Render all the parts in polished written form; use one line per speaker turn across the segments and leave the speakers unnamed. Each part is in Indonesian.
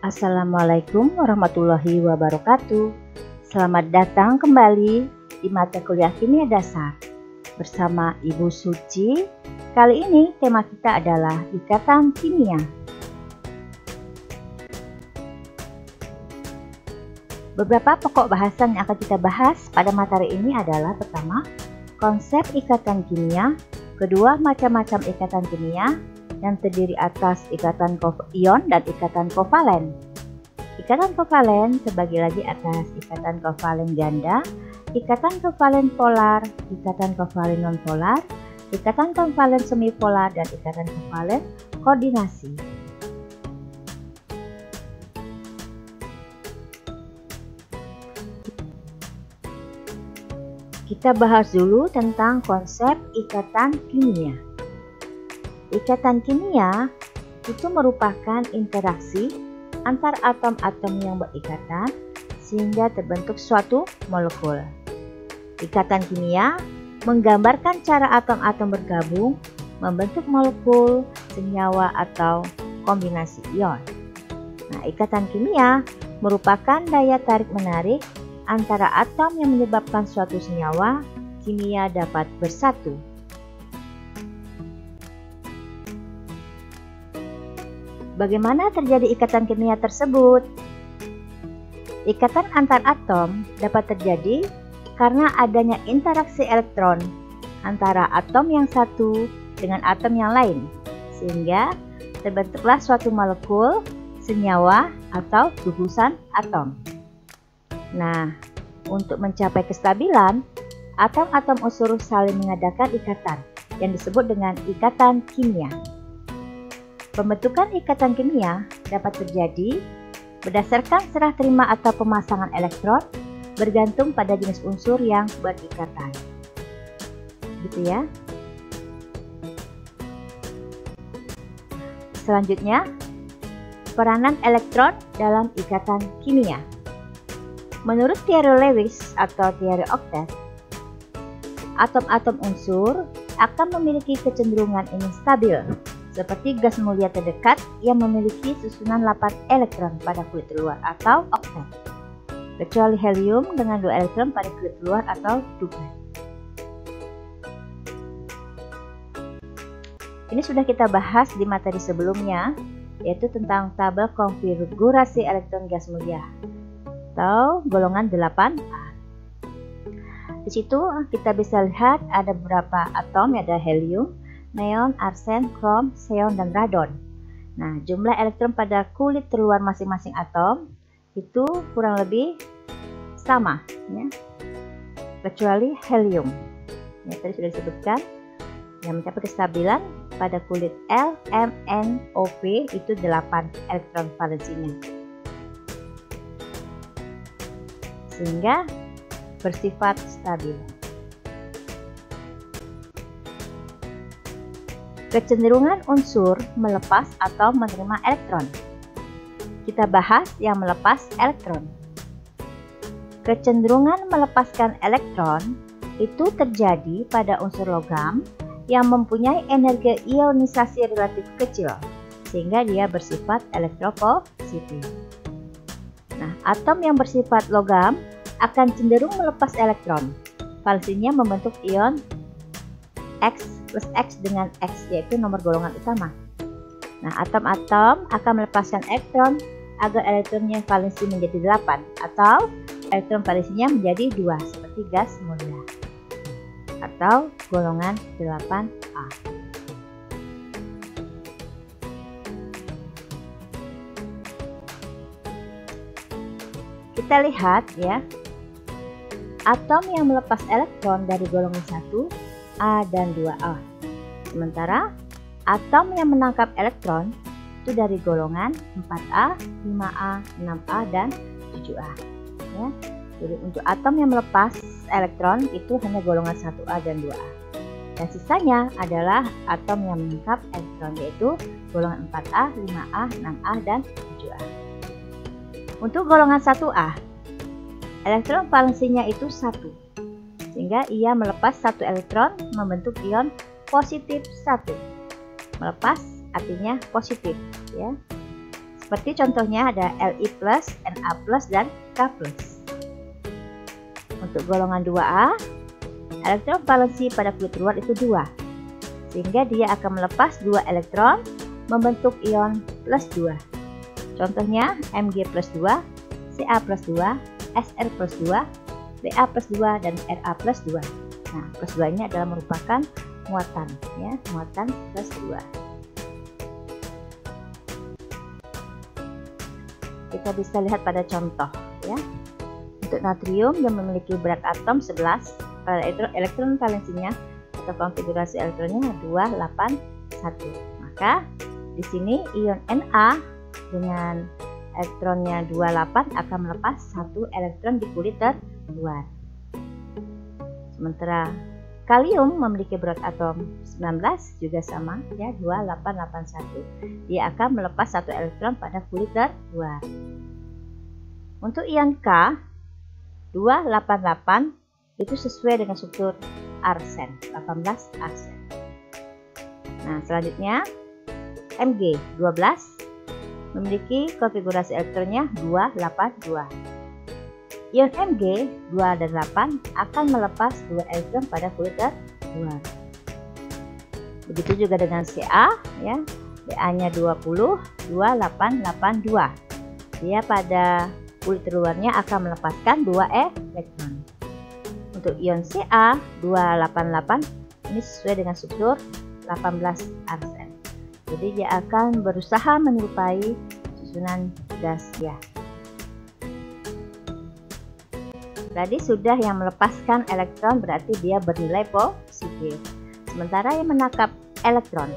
Assalamualaikum warahmatullahi wabarakatuh. Selamat datang kembali di mata kuliah Kimia Dasar bersama Ibu Suci. Kali ini tema kita adalah ikatan kimia. Beberapa pokok bahasan yang akan kita bahas pada materi ini adalah: pertama, konsep ikatan kimia; kedua, macam-macam ikatan kimia yang terdiri atas ikatan ion dan ikatan kovalen. Ikatan kovalen terbagi lagi atas ikatan kovalen ganda, ikatan kovalen polar, ikatan kovalen nonpolar, ikatan kovalen semipolar, dan ikatan kovalen koordinasi. Kita bahas dulu tentang konsep ikatan kimia. Ikatan kimia itu merupakan interaksi antar atom-atom yang berikatan sehingga terbentuk suatu molekul. Ikatan kimia menggambarkan cara atom-atom bergabung membentuk molekul, senyawa, atau kombinasi ion. Nah, ikatan kimia merupakan daya tarik-menarik antara atom yang menyebabkan suatu senyawa kimia dapat bersatu. Bagaimana terjadi ikatan kimia tersebut? Ikatan antar atom dapat terjadi karena adanya interaksi elektron antara atom yang satu dengan atom yang lain, sehingga terbentuklah suatu molekul, senyawa, atau gugusan atom. Nah, untuk mencapai kestabilan, atom-atom unsur saling mengadakan ikatan yang disebut dengan ikatan kimia. Pembentukan ikatan kimia dapat terjadi berdasarkan serah terima atau pemasangan elektron bergantung pada jenis unsur yang berikatan. Gitu ya. Selanjutnya, peranan elektron dalam ikatan kimia. Menurut teori Lewis atau teori oktet, atom-atom unsur akan memiliki kecenderungan ingin stabil, seperti gas mulia terdekat yang memiliki susunan 8 elektron pada kulit luar atau oktet, kecuali helium dengan 2 elektron pada kulit luar atau duplet. Ini sudah kita bahas di materi sebelumnya, yaitu tentang tabel konfigurasi elektron gas mulia atau golongan 8A. Di situ kita bisa lihat ada beberapa atom, ada helium, neon, arsen, krom, xeon, dan radon. Nah, jumlah elektron pada kulit terluar masing-masing atom itu kurang lebih sama, ya, kecuali helium. Ya, tadi sudah disebutkan, yang mencapai kestabilan pada kulit L, M, N, O, P itu 8 elektron valensinya, sehingga bersifat stabil. Kecenderungan unsur melepas atau menerima elektron. Kita bahas yang melepas elektron. Kecenderungan melepaskan elektron itu terjadi pada unsur logam yang mempunyai energi ionisasi relatif kecil, sehingga dia bersifat elektropositif. Nah, atom yang bersifat logam akan cenderung melepas elektron. Valensinya membentuk ion X plus X dengan X, yaitu nomor golongan utama. Nah, atom-atom akan melepaskan elektron agar elektronnya valensi menjadi 8 atau elektron valensinya menjadi 2 seperti gas mulia atau golongan 8A. Kita lihat ya, atom yang melepas elektron dari golongan 1, A dan 2A. Sementara atom yang menangkap elektron itu dari golongan 4A, 5A, 6A, dan 7A. Ya. Jadi untuk atom yang melepas elektron itu hanya golongan 1A dan 2A. Dan sisanya adalah atom yang menangkap elektron, yaitu golongan 4A, 5A, 6A, dan 7A. Untuk golongan 1A, elektron valensinya itu 1. Sehingga ia melepas 1 elektron membentuk ion positif 1. Melepas artinya positif, ya. Seperti contohnya ada Li+, Na+, dan K+. Untuk golongan 2A, elektron valensi pada kulit luar itu 2, sehingga dia akan melepas 2 elektron membentuk ion +2. Contohnya Mg+2, Ca+2, Sr+2, Ba+2, dan Ra+2. Nah, +2 ini adalah merupakan muatan, ya, muatan +2. Kita bisa lihat pada contoh, ya. Untuk natrium yang memiliki berat atom 11, pada elektron valensinya atau konfigurasi elektronnya 281. Maka di sini ion Na dengan elektronnya 28 akan melepas 1 elektron di kulit terluar. Sementara kalium memiliki berat atom 19 juga sama, ya, 2881. Dia akan melepas 1 elektron pada kulit terluar. Untuk ion K 288 itu sesuai dengan struktur arsen, 18 arsen. Nah, selanjutnya Mg 12 memiliki konfigurasi elektronnya 282. Ion Mg 2 dan 8 akan melepas 2 elektron pada kulit terluar. Begitu juga dengan Ca, ya. Ba-nya 20, 2882. Dia pada kulit terluarnya akan melepaskan 2 elektron. Untuk ion Ca 288 ini sesuai dengan struktur 18 arsen. Jadi dia akan berusaha menyerupai susunan gas gas. Tadi sudah yang melepaskan elektron berarti dia bernilai positif. Sementara yang menangkap elektron,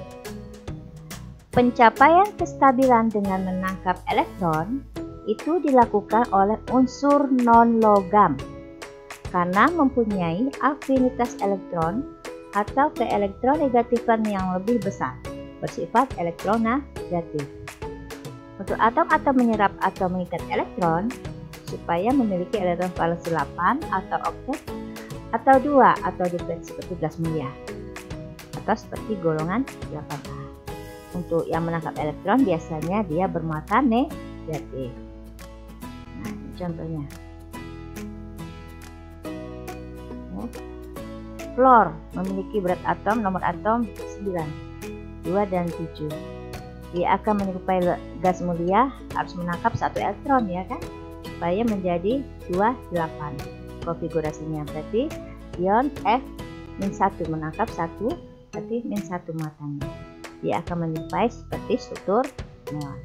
pencapaian kestabilan dengan menangkap elektron itu dilakukan oleh unsur non-logam karena mempunyai afinitas elektron atau keelektronegatifan yang lebih besar, bersifat elektronegatif. Untuk atom-atom menyerap atau mengikat elektron supaya memiliki elektron valensi 8 atau oktet atau 2 atau duplet seperti gas mulia atau seperti golongan 8A. Untuk yang menangkap elektron biasanya dia bermuatan negatif. Nah, ini contohnya. Ya. Fluor memiliki berat atom nomor atom 9, 2 dan 7. Dia akan menyerupai gas mulia, harus menangkap 1 elektron, ya kan, supaya menjadi 28 konfigurasinya. Berarti ion F-1 menangkap 1, berarti -1 muatannya. Dia akan menyerupai seperti struktur neon.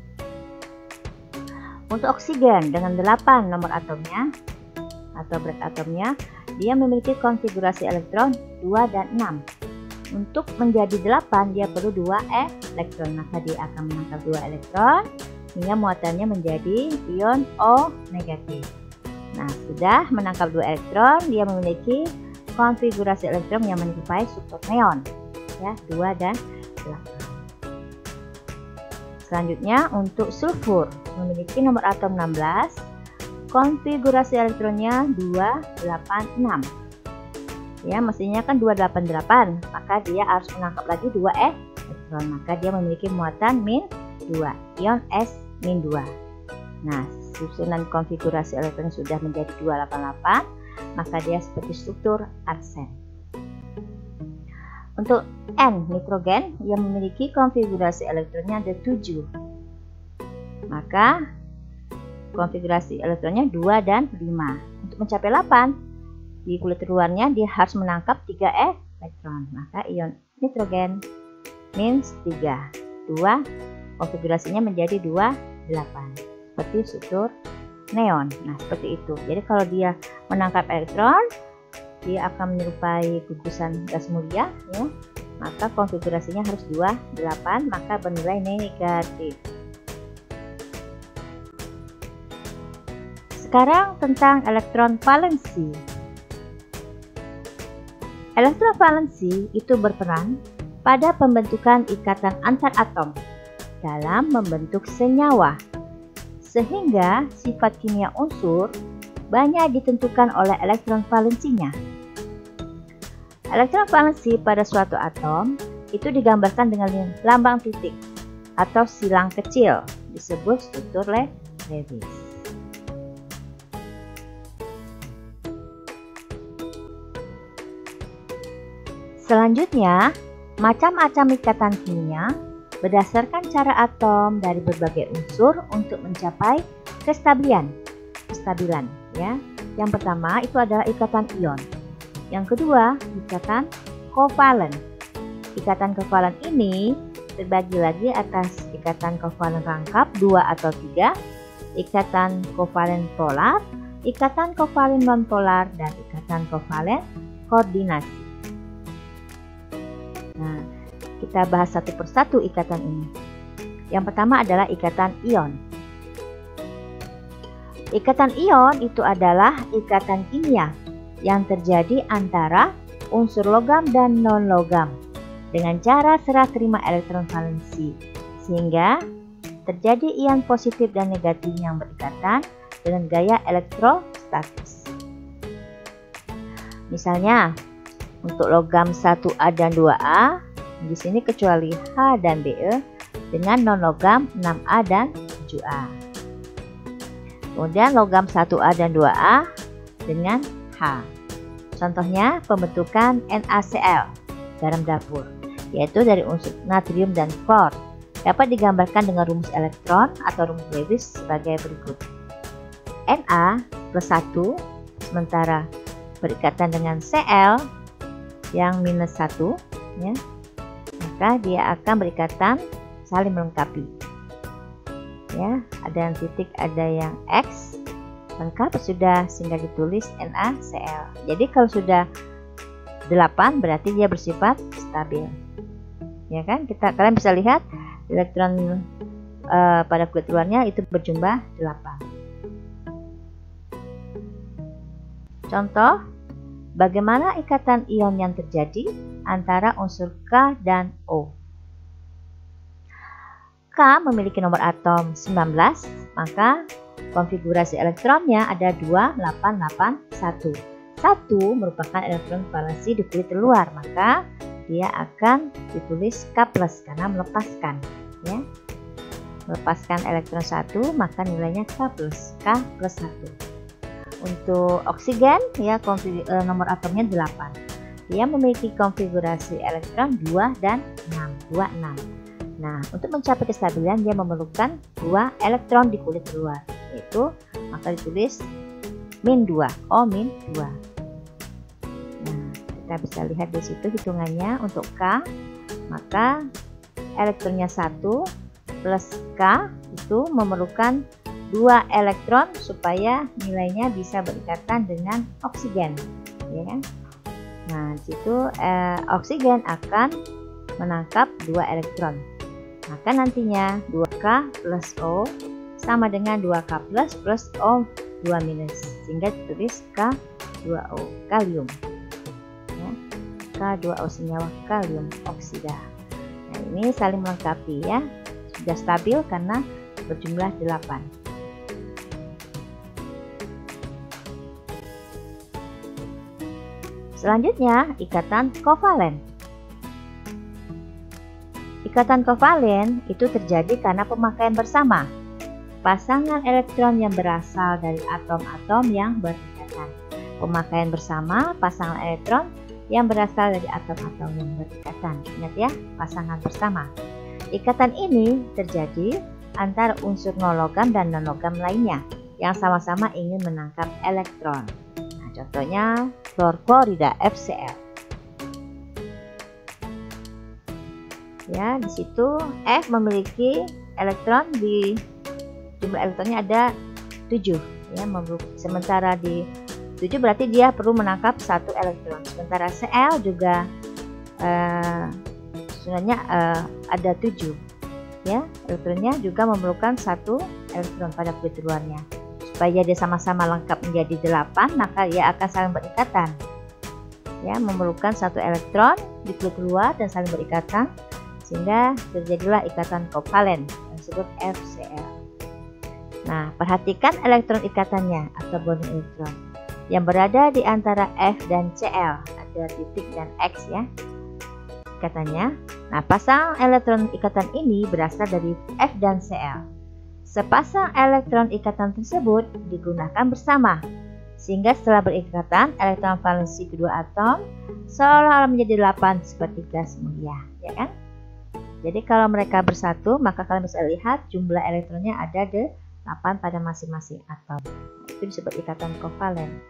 Untuk oksigen dengan 8 nomor atomnya atau berat atomnya, dia memiliki konfigurasi elektron 2 dan 6. Untuk menjadi 8 dia perlu 2 elektron, maka dia akan menangkap 2 elektron hingga muatannya menjadi ion O negatif. Nah, sudah menangkap 2 elektron, dia memiliki konfigurasi elektron yang menyerupai struktur neon, ya, 2 dan 8. Selanjutnya untuk sulfur memiliki nomor atom 16, konfigurasi elektronnya 286. Ya, mestinya kan 288, maka dia harus menangkap lagi 2 elektron, maka dia memiliki muatan -2, ion S-2. Nah, susunan konfigurasi elektron sudah menjadi 288, maka dia seperti struktur arsen. Untuk N nitrogen yang memiliki konfigurasi elektronnya ada 7, maka konfigurasi elektronnya 2 dan 5. Untuk mencapai 8 di kulit luarnya dia harus menangkap 3 elektron, maka ion nitrogen -3, 2 konfigurasinya menjadi 28 seperti struktur neon. Nah, seperti itu. Jadi kalau dia menangkap elektron, dia akan menyerupai gugusan gas mulia, ya, maka konfigurasinya harus 28, maka bernilai negatif. Sekarang tentang elektron valensi. Elektron valensi itu berperan pada pembentukan ikatan antar atom dalam membentuk senyawa, sehingga sifat kimia unsur banyak ditentukan oleh elektron valensinya. Elektron valensi pada suatu atom itu digambarkan dengan lambang titik atau silang kecil disebut struktur Lewis. Selanjutnya, macam-macam ikatan kimia berdasarkan cara atom dari berbagai unsur untuk mencapai kestabilan. Ya. Yang pertama itu adalah ikatan ion. Yang kedua, ikatan kovalen. Ikatan kovalen ini terbagi lagi atas ikatan kovalen rangkap 2 atau 3, ikatan kovalen polar, ikatan kovalen nonpolar, dan ikatan kovalen koordinasi. Nah, kita bahas satu persatu ikatan ini. Yang pertama adalah ikatan ion. Ikatan ion itu adalah ikatan kimia yang terjadi antara unsur logam dan non-logam dengan cara serah terima elektron valensi, sehingga terjadi ion positif dan negatif yang berikatan dengan gaya elektrostatis. Misalnya, untuk logam 1A dan 2A, di sini kecuali H dan Be, dengan non-logam 6A dan 7A. Kemudian logam 1A dan 2A dengan H. Contohnya pembentukan NaCl, garam dapur, yaitu dari unsur natrium dan klor. Dapat digambarkan dengan rumus elektron atau rumus Lewis sebagai berikut. Na plus 1, sementara berikatan dengan Cl yang minus 1, ya, maka dia akan berikatan saling melengkapi. Ya, ada yang titik, ada yang X, lengkap sudah, sehingga ditulis NaCl. Jadi kalau sudah 8 berarti dia bersifat stabil. Ya kan? Kalian bisa lihat elektron pada kulit luarnya itu berjumlah 8. Contoh, bagaimana ikatan ion yang terjadi antara unsur K dan O? K memiliki nomor atom 19, maka konfigurasi elektronnya ada 2881. 1 merupakan elektron valensi di kulit luar, maka dia akan ditulis K+ karena melepaskan, ya. Melepaskan elektron 1, maka nilainya K+, K plus 1. Untuk oksigen, ya, nomor atomnya 8. Dia memiliki konfigurasi elektron 2 dan 6, 26. Nah, untuk mencapai kestabilan dia memerlukan 2 elektron di kulit luar, yaitu maka ditulis -2, O-2. Nah, kita bisa lihat di situ hitungannya untuk K, maka elektronnya 1 plus K itu memerlukan 2 elektron supaya nilainya bisa berikatan dengan oksigen, ya. Nah, di situ oksigen akan menangkap 2 elektron. Maka nantinya 2K plus O sama dengan 2K plus O2 minus, sehingga ditulis K2O, kalium, ya. K2O senyawa kalium oksida. Nah, ini saling melengkapi, ya. Sudah stabil karena berjumlah 8. Selanjutnya, ikatan kovalen. Ikatan kovalen itu terjadi karena pemakaian bersama pasangan elektron yang berasal dari atom-atom yang berikatan. Pemakaian bersama pasangan elektron yang berasal dari atom-atom yang berikatan. Ingat ya, pasangan bersama. Ikatan ini terjadi antara unsur non-logam dan non-logam lainnya yang sama-sama ingin menangkap elektron. Nah, contohnya fluorklorida FCl. Ya, di situ F memiliki elektron, di jumlah elektronnya ada 7, ya. Sementara di 7 berarti dia perlu menangkap 1 elektron. Sementara Cl juga sebenarnya ada 7, ya. Elektronnya juga memerlukan 1 elektron pada kulit luarnya. Supaya dia sama-sama lengkap menjadi 8, maka dia akan saling berikatan. Ya, memerlukan 1 elektron di kulit luar dan saling berikatan, sehingga terjadilah ikatan kovalen yang disebut FCl. Nah, perhatikan elektron ikatannya atau bonding elektron yang berada di antara F dan Cl, ada titik dan X, ya, ikatannya. Nah, pasang elektron ikatan ini berasal dari F dan Cl. Sepasang elektron ikatan tersebut digunakan bersama, sehingga setelah berikatan, elektron valensi kedua atom seolah-olah menjadi 8 seperti gas mulia, ya kan? Jadi kalau mereka bersatu, maka kalian bisa lihat jumlah elektronnya ada 8 pada masing-masing atom. Itu disebut ikatan kovalen,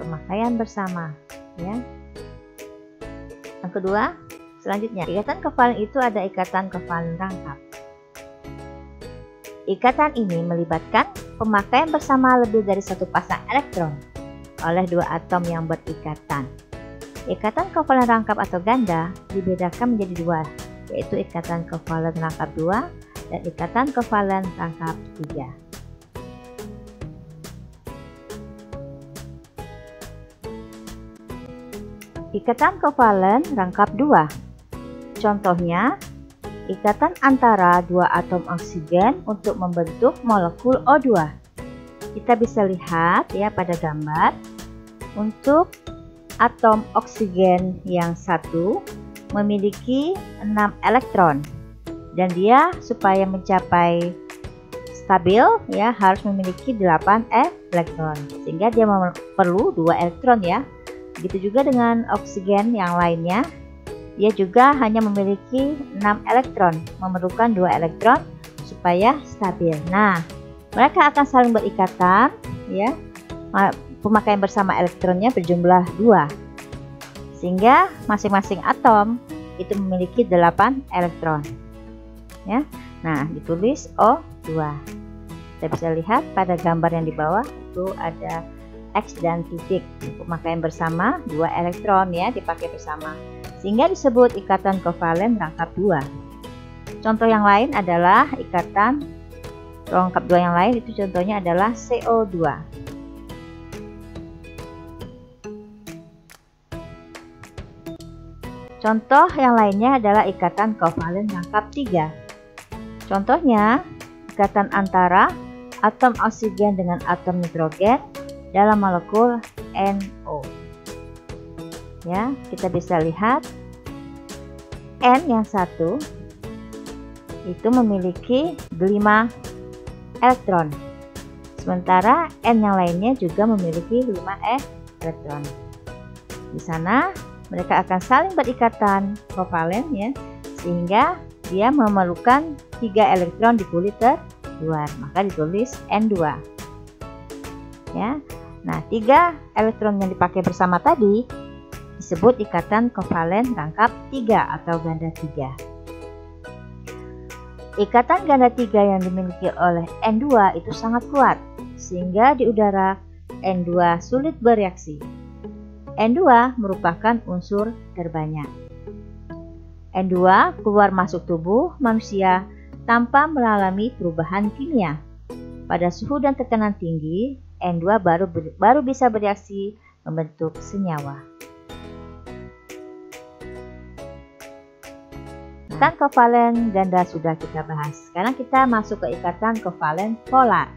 pemakaian bersama, ya. Yang kedua, selanjutnya, ikatan kovalen itu ada ikatan kovalen rangkap. Ikatan ini melibatkan pemakaian bersama lebih dari satu pasang elektron oleh dua atom yang berikatan. Ikatan kovalen rangkap atau ganda dibedakan menjadi dua, yaitu ikatan kovalen rangkap 2 dan ikatan kovalen rangkap 3. Ikatan kovalen rangkap 2. Contohnya, ikatan antara dua atom oksigen untuk membentuk molekul O2. Kita bisa lihat ya pada gambar, untuk atom oksigen yang satu memiliki 6 elektron, dan dia supaya mencapai stabil ya harus memiliki 8 elektron, sehingga dia perlu 2 elektron ya. Begitu juga dengan oksigen yang lainnya, dia juga hanya memiliki 6 elektron, memerlukan 2 elektron supaya stabil. Nah, mereka akan saling berikatan ya. Pemakaian bersama elektronnya berjumlah 2, sehingga masing-masing atom itu memiliki 8 elektron ya. Nah, ditulis O2. Kita bisa lihat pada gambar yang di bawah itu ada X dan titik, pemakaian bersama 2 elektron ya dipakai bersama, sehingga disebut ikatan kovalen rangkap 2. Contoh yang lain adalah ikatan rangkap 2 yang lain, itu contohnya adalah CO2. Contoh yang lainnya adalah ikatan kovalen rangkap 3. Contohnya, ikatan antara atom oksigen dengan atom nitrogen dalam molekul NO. Ya, kita bisa lihat N yang satu itu memiliki 5 elektron, sementara N yang lainnya juga memiliki 5 elektron. Di sana mereka akan saling berikatan kovalen ya, sehingga dia memerlukan 3 elektron di kulit terluar, maka ditulis N2 ya. Nah, 3 elektron yang dipakai bersama tadi disebut ikatan kovalen rangkap 3 atau ganda 3. Ikatan ganda 3 yang dimiliki oleh N2 itu sangat kuat, sehingga di udara N2 sulit bereaksi. N2 merupakan unsur terbanyak. N2 keluar masuk tubuh manusia tanpa mengalami perubahan kimia. Pada suhu dan tekanan tinggi, N2 baru bisa bereaksi membentuk senyawa. Ikatan kovalen ganda sudah kita bahas. Sekarang kita masuk ke ikatan kovalen polar.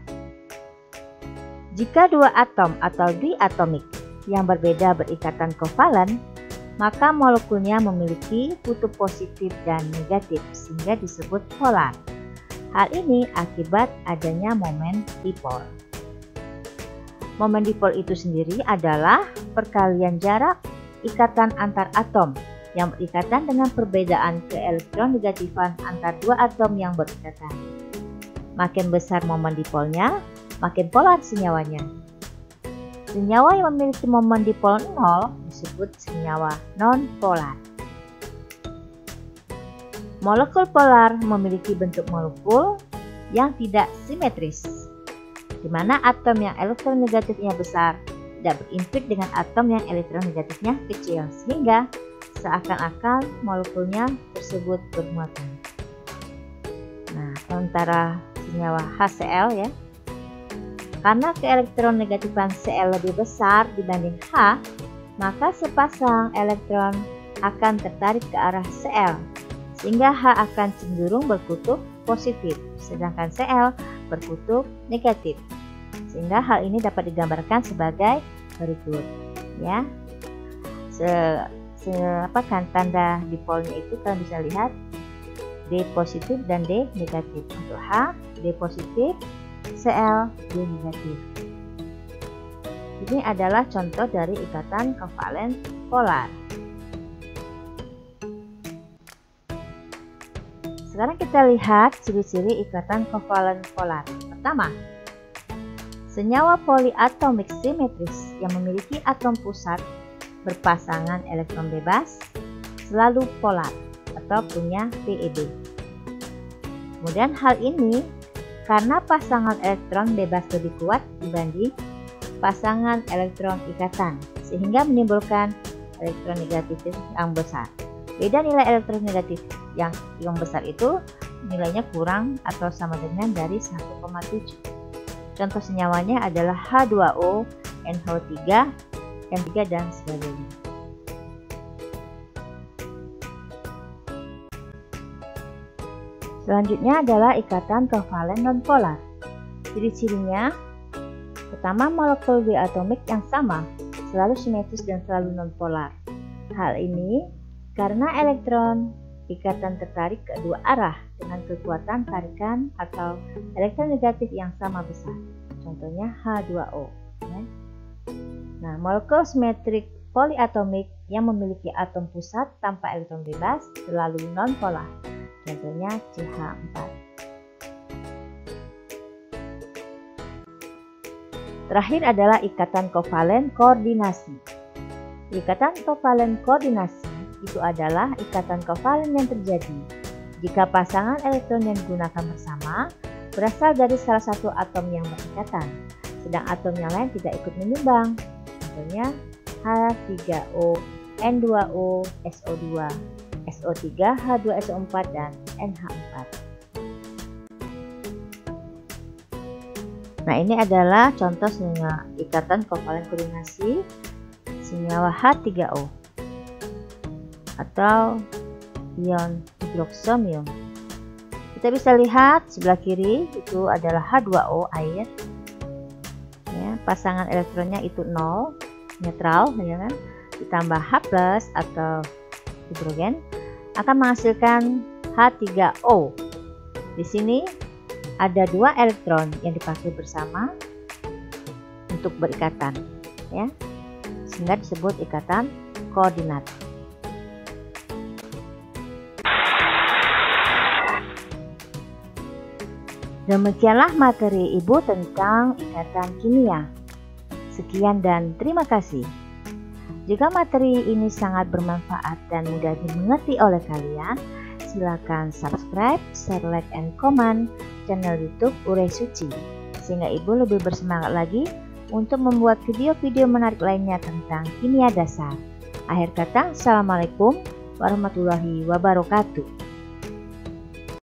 Jika dua atom atau diatomik yang berbeda berikatan kovalen, maka molekulnya memiliki kutub positif dan negatif, sehingga disebut polar. Hal ini akibat adanya momen dipol. Momen dipol itu sendiri adalah perkalian jarak ikatan antar atom yang berikatan dengan perbedaan keelektronegatifan antar dua atom yang berikatan. Makin besar momen dipolnya, makin polar senyawanya. Senyawa yang memiliki momen dipol 0 disebut senyawa non-polar. Molekul polar memiliki bentuk molekul yang tidak simetris, di mana atom yang elektronegatifnya besar tidak berimplik dengan atom yang elektronegatifnya kecil, sehingga seakan-akan molekulnya tersebut bermuatan. Nah, antara senyawa HCl ya, karena keelektronegatifan Cl lebih besar dibanding H, maka sepasang elektron akan tertarik ke arah Cl, sehingga H akan cenderung berkutub positif, sedangkan Cl berkutub negatif. Sehingga hal ini dapat digambarkan sebagai berikut, ya. Tanda dipolnya itu kalian bisa lihat D positif dan D negatif. Untuk H, D positif, Cl, D negatif. Ini adalah contoh dari ikatan kovalen polar. Sekarang kita lihat ciri-ciri ikatan kovalen polar. Pertama, senyawa poliatomik simetris yang memiliki atom pusat berpasangan elektron bebas selalu polar atau punya PEB. Kemudian hal ini karena pasangan elektron bebas lebih kuat dibanding pasangan elektron ikatan, sehingga menimbulkan elektron negatif yang besar. Beda nilai elektron negatif yang besar itu nilainya kurang atau sama dengan dari 1,7. Contoh senyawanya adalah H2O, NH3, M3 dan sebagainya. Selanjutnya adalah ikatan kovalen nonpolar. Ciri-cirinya, pertama, molekul diatomik yang sama, selalu simetris dan selalu nonpolar. Hal ini karena elektron ikatan tertarik ke dua arah dengan kekuatan tarikan atau elektron negatif yang sama besar. Contohnya H2O. Nah, molekul simetrik poliatomik yang memiliki atom pusat tanpa elektron bebas selalu nonpolar. Contohnya CH4. Terakhir adalah ikatan kovalen koordinasi. Ikatan kovalen koordinasi itu adalah ikatan kovalen yang terjadi jika pasangan elektron yang digunakan bersama berasal dari salah satu atom yang berikatan, sedang atom yang lain tidak ikut menyumbang. Contohnya H3O, N2O, SO2, SO3, H2SO4, dan NH4. Nah, ini adalah contoh senyawa ikatan kovalen koordinasi senyawa H3O atau ion hidroksomium. Kita bisa lihat sebelah kiri itu adalah H2O, air. Ya, pasangan elektronnya itu 0, netral, ya kan? Ditambah H+ atau hidrogen akan menghasilkan H3O. Di sini ada 2 elektron yang dipakai bersama untuk berikatan, ya, sehingga disebut ikatan koordinat. Demikianlah materi Ibu tentang ikatan kimia. Sekian dan terima kasih. Jika materi ini sangat bermanfaat dan mudah dimengerti oleh kalian, silakan subscribe, share, like, and comment channel YouTube Urai Suci, sehingga Ibu lebih bersemangat lagi untuk membuat video-video menarik lainnya tentang kimia dasar. Akhir kata, Assalamualaikum warahmatullahi wabarakatuh.